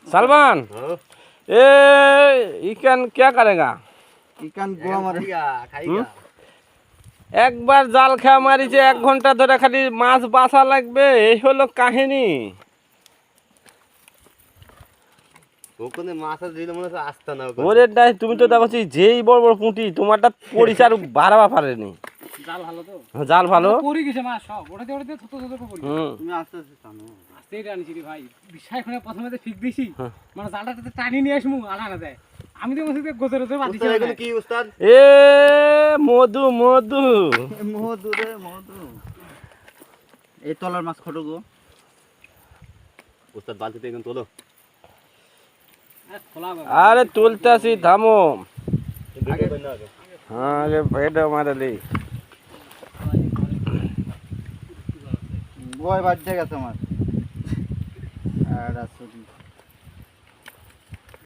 सलमान ए इकन क्या करेगा ইকান গোয়া মারেগা খাইগা একবার জাল খেয়া মারিছে 1 ঘন্টা ধরে খালি মাছ বাছা লাগবে এই হলো কাহিনী ওখানে মাছ দিলে মনে হচ্ছে আসতা না ওরে ডাই তুমি তো দেখছি যেই বড় বড় পুঁটি তোমারটা পরিচার বাড়াবা পারেনি জাল ভালো তো জাল ভালো পরি গেছে মাছ সব ওটাতে ছোট ছোট করে পরি তুমি আস্তে আস্তে টানো আস্তেই টানিছি রে ভাই বিষয় এখানে প্রথমে তো ঠিক দিছি মানে জালটাতে টানি নিয়ে আসমু আনা না দেয় আমি তো মনে গোজর গোজর বাঁধিছি উস্তাদ এগুলো কি উস্তাদ এ মধু মধু মধু রে মধু এই তলার মাছ খটো গো উস্তাদ বালতিতে এখন তোলো খোলা আরে তুলতাছি থামো আগে হ্যাঁ আগে ভেড় মারলি গোয় বাজে গেছে আমার আর আসলে